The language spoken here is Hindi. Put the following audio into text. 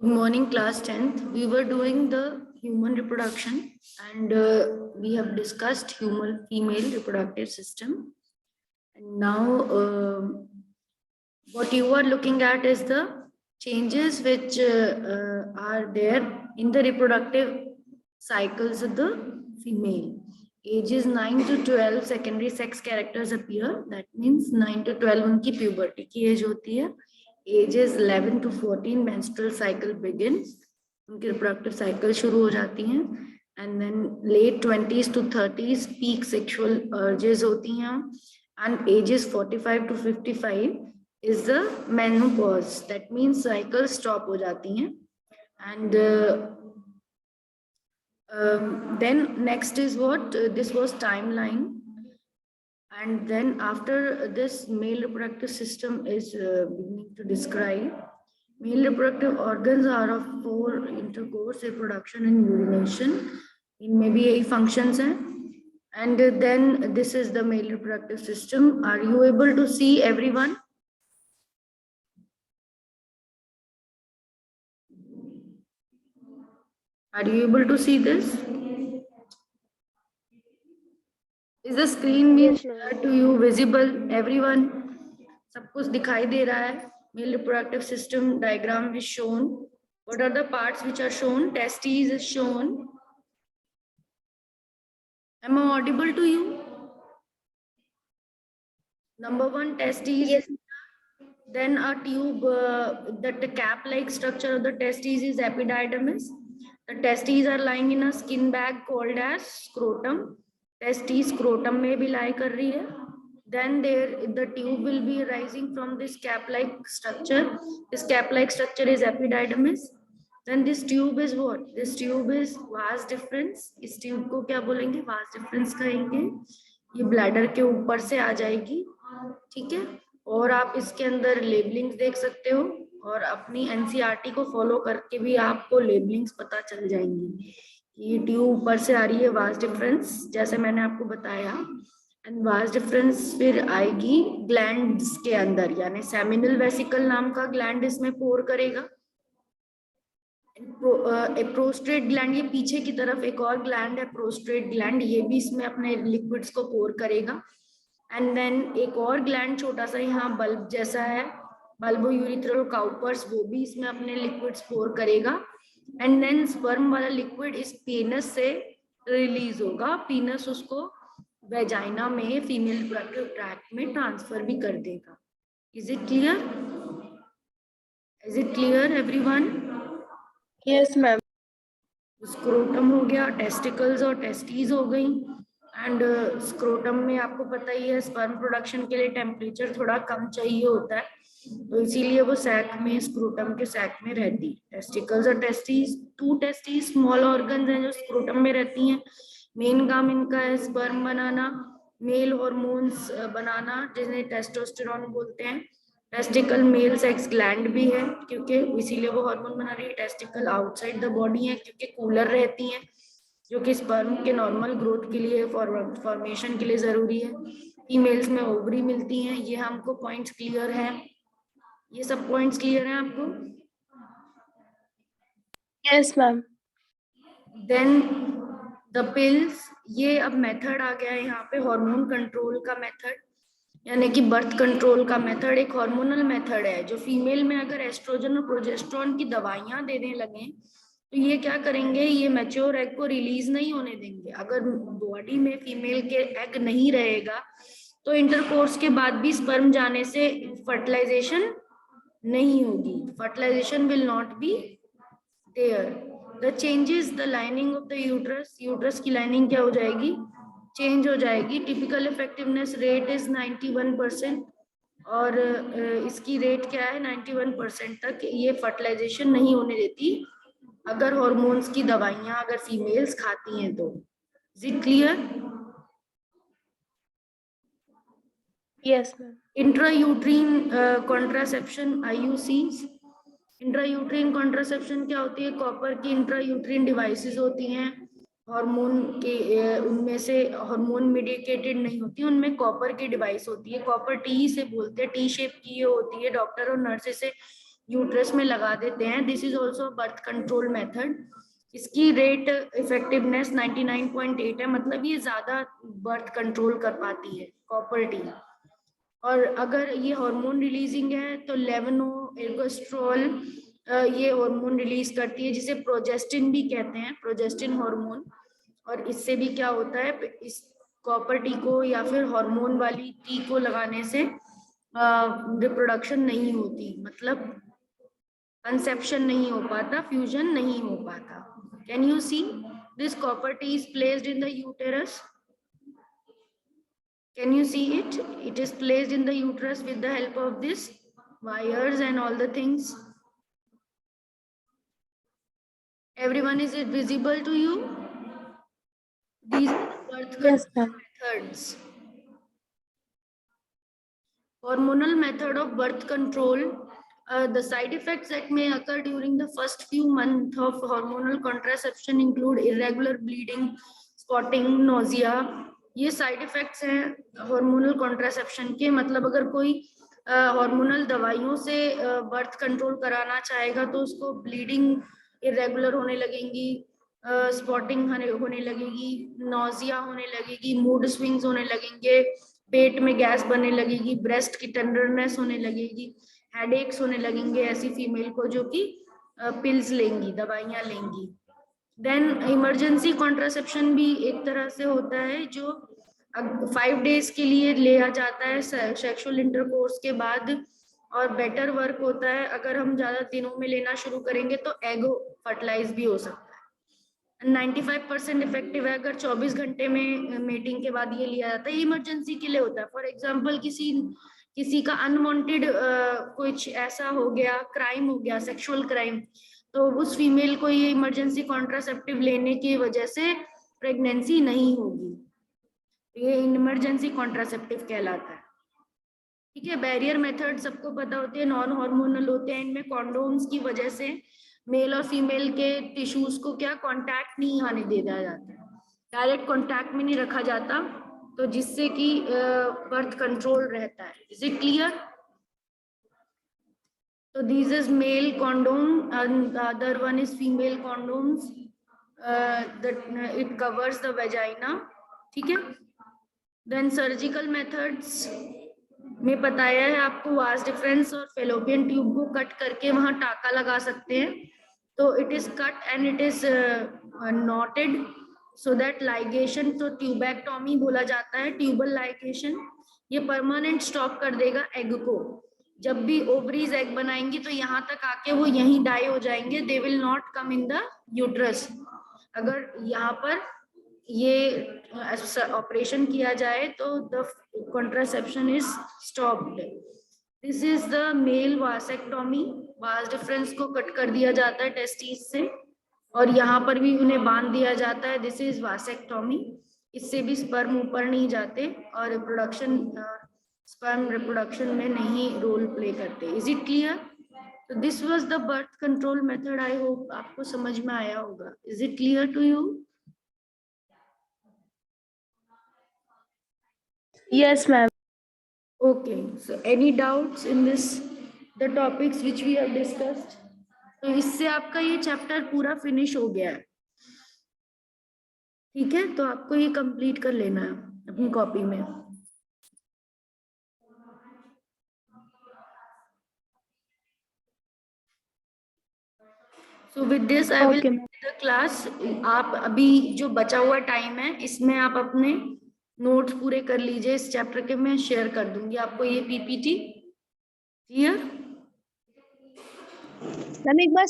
Morning, class 10th. We were doing the human reproduction and we have discussed human female reproductive system. And now what you are looking at is the changes which are there in the reproductive cycles of the female. Ages 9 to 12 secondary sex characters appear. That means 9 to 12 उनकी puberty की age होती है. Ages 11 to 14 menstrual cycle begins. उनकी reproductive cycle शुरू हो जाती हैं. And then late 20s to 30s peak sexual urges होती हैं. And ages 45 to 55 is the menopause. That means cycle stop हो जाती हैं. And then next is what this was timeline, and then after this male reproductive system is beginning to describe. Male reproductive organs are of 4: intercourse, reproduction, and urination. इनमें भी यही functions हैं. And then this is the male reproductive system. Are you able to see everyone? Are you able to see this? Is the screen being clear to you, visible, everyone? सब कुछ दिखाई दे रहा है. Male reproductive system diagram is shown. What are the parts which are shown? Testes is shown. Am I audible to you? Number 1, testes. Yes. Then a tube, the cap-like structure of the testes is epididymis. The testes are lying in a skin bag called as scrotum. Testes scrotum में भी lie कर रही है. Then the tube will be arising from this cap-like structure. This cap-like structure is epididymis. Then this tube is what? This tube is vas deferens. इस tube को क्या बोलेंगे? Vas deferens कहेंगे. ये bladder के ऊपर से आ जाएगी, ठीक है. और आप इसके अंदर लेबलिंग्स देख सकते हो, और अपनी एनसीईआरटी को फॉलो करके भी आपको लेबलिंग्स पता चल जाएंगी. ये ट्यूब ऊपर से आ रही है, वास डिफरेंस, जैसे मैंने आपको बताया. एंड वास डिफरेंस फिर आएगी ग्लैंड्स के अंदर, यानी सेमिनल वेसिकल नाम का ग्लैंड इसमें पोर करेगा. प्रोस्ट्रेट ग्लैंड, ये पीछे की तरफ एक और ग्लैंड है प्रोस्ट्रेट ग्लैंड, ये भी इसमें अपने लिक्विड्स को पोर करेगा. एंड देन एक और ग्लैंड छोटा सा यहाँ बल्ब जैसा है, बल्बो यूरिथ्रल काउपर्स, वो भी इसमें अपने लिक्विड्स पोर करेगा. एंड देन स्पर्म वाला लिक्विड इस पीनस से रिलीज होगा. पीनस उसको वेजाइना में फीमेल रिप्रोडक्टिव ट्रैक्ट में ट्रांसफर भी कर देगा. Is it clear? Is it clear everyone? Yes ma'am. Scrotum हो गया, टेस्टिकल्स और टेस्टीज हो गई. एंड स्क्रोटम में आपको पता ही है स्पर्म प्रोडक्शन के लिए टेम्परेचर थोड़ा कम चाहिए होता है, तो इसीलिए वो सैक में, स्क्रोटम के सैक में रहती है. टेस्टिकल्स और टेस्टीज, 2 टेस्टीज स्मॉल ऑर्गन्स हैं जो स्क्रोटम में रहती हैं. मेन काम इनका है स्पर्म बनाना, मेल हॉर्मोन्स बनाना, जिन्हें टेस्टोस्टेरोन बोलते हैं. टेस्टिकल मेल सेक्स ग्लैंड भी है, क्योंकि इसीलिए वो हार्मोन बना रही है. टेस्टिकल आउटसाइड द बॉडी है, क्योंकि कूलर रहती हैं, जो कि स्पर्म के नॉर्मल ग्रोथ के लिए, फॉर्मेशन के लिए जरूरी है. फीमेल्स में ओवरी मिलती हैं. ये हमको पॉइंट्स क्लियर है? ये सब पॉइंट्स क्लियर हैं आपको? Yes ma'am. Then the pills, ये अब मेथड आ गया है यहाँ पे, हार्मोन कंट्रोल का मेथड, यानी कि बर्थ कंट्रोल का मेथड एक हार्मोनल मेथड है. जो फीमेल में अगर एस्ट्रोजन और प्रोजेस्टेरोन की दवाइयां देने लगे तो ये क्या करेंगे, ये मैच्योर एग को रिलीज नहीं होने देंगे. अगर बॉडी में फीमेल के एग नहीं रहेगा तो इंटरकोर्स के बाद भी स्पर्म जाने से फर्टिलाइजेशन नहीं होगी. Fertilization will not be there. The changes the lining of the uterus, uterus की लाइनिंग क्या हो जाएगी, चेंज हो जाएगी. टिपिकल इफेक्टिवनेस रेट इज 91%, और इसकी रेट क्या है, 91% तक ये फर्टिलाइजेशन नहीं होने देती अगर हॉर्मोन्स की दवाइयां अगर फीमेल्स खाती हैं तो. Is it clear? Yes ma'am. Intrauterine contraception, IUCs. Intrauterine contraception क्या होती है, कॉपर की इंट्रायूट्रीन डिवाइसेस होती हैं. हार्मोन के उनमें से हार्मोन मेडिकेटेड नहीं होती, उनमें कॉपर की डिवाइस होती है. कॉपर टी से बोलते हैं, टी शेप की ये होती है. डॉक्टर और नर्सेस से यूट्रस में लगा देते हैं. This is also birth control method. इसकी रेट इफेक्टिवनेस 99.8 है, मतलब ये ज्यादा बर्थ कंट्रोल कर पाती है कॉपर टी. और अगर ये हार्मोन रिलीजिंग है तो लेवनो एर्गोस्ट्रोल ये हार्मोन रिलीज करती है, जिसे प्रोजेस्टिन भी कहते हैं, प्रोजेस्टिन हार्मोन. और इससे भी क्या होता है, इस कॉपर टी को या फिर हार्मोन वाली टी को लगाने से रिप्रोडक्शन नहीं होती, मतलब कंसेप्शन नहीं हो पाता, फ्यूजन नहीं हो पाता. Can you see this copper T is placed in the uterus? Can you see it? It is placed in the uterus with the help of this wires and all the things. Everyone, is it visible to you? These are the birth Yes, control ma'am. methods. Hormonal method of birth control. The side effects that may occur during the first few months of hormonal contraception include irregular bleeding, spotting, nausea. ये साइड इफेक्ट्स हैं हार्मोनल कॉन्ट्रासेप्शन के. मतलब अगर कोई हार्मोनल दवाइयों से बर्थ कंट्रोल कराना चाहेगा तो उसको ब्लीडिंग इरेगुलर होने लगेंगी, स्पॉटिंग होने लगेगी, नोजिया होने लगेगी, मूड स्विंग्स होने लगेंगे, पेट में गैस बनने लगेगी, ब्रेस्ट की टेंडरनेस होने लगेगी, हेडेक्स होने लगेंगे ऐसी फीमेल को जो कि पिल्स लेंगी, दवाइयां लेंगी. देन इमरजेंसी कॉन्ट्रासेप्शन भी एक तरह से होता है जो 5 डेज के लिए लिया जाता है सेक्सुअल इंटरकोर्स के बाद, और बेटर वर्क होता है अगर हम ज्यादा दिनों में लेना शुरू करेंगे तो एग फर्टिलाइज भी हो सकता है. 95% इफेक्टिव है अगर 24 घंटे में मेटिंग के बाद ये लिया जाता है. इमरजेंसी के लिए होता है. फॉर एग्जाम्पल किसी का अनवांटेड कुछ ऐसा हो गया, क्राइम हो गया, सेक्सुअल क्राइम, तो उस फीमेल को ये इमरजेंसी कॉन्ट्रासेप्टिव लेने की वजह से प्रेगनेंसी नहीं होगी. ये इमरजेंसी कॉन्ट्रासेप्टिव कहलाता है. ठीक है. बैरियर मेथड सबको पता होती है, नॉन हार्मोनल होते हैं. इनमें कॉन्डोम्स की वजह से मेल और फीमेल के टिश्यूज को क्या कांटेक्ट नहीं आने दिया जाता है, डायरेक्ट कांटेक्ट में नहीं रखा जाता, तो जिससे कि बर्थ कंट्रोल रहता है. Is it clear? So this is male condom and the other one is female condoms. That it covers the vagina. ठीक है. Then surgical methods में बताया है आपको, वास डिफरेंस और फेलोपियन ट्यूब को कट करके वहां टाका लगा सकते हैं. तो it is cut and it is noted so that ligation, तो ट्यूबेक्टोमी बोला जाता है, ट्यूबल लाइगेशन. ये परमानेंट स्टॉप कर देगा एग को. जब भी ओवरीज एग बनाएंगी तो यहाँ तक आके वो यहीं डाई हो जाएंगे, they will not come in the uterus. अगर यहाँ पर ये ऑपरेशन किया जाए तो the contraception is stopped. This is the male vasectomy. Vas deferens को कट कर दिया जाता है टेस्टिस से और यहाँ पर भी उन्हें बांध दिया जाता है. This is vasectomy. इससे भी स्पर्म ऊपर नहीं जाते और रिप्रोडक्शन, स्पर्म रिप्रोडक्शन में नहीं रोल प्ले करते. Is it clear? तो this was the birth control method. I hope आपको समझ में आया होगा. Is it clear to you? Yes, ma'am. Okay, so any doubts in this, the topics which we have discussed? तो इससे आपका ये चैप्टर पूरा फिनिश हो गया है. ठीक है, तो आपको ये कंप्लीट कर लेना है अपनी कॉपी में. So with this I will Okay, end the class. आप अभी जो बचा हुआ टाइम है इसमें आप अपने नोट्स पूरे कर लीजिए इस चैप्टर के. मैं शेयर कर दूंगी आपको ये पीपीटी. क्लियर? मैम एक बार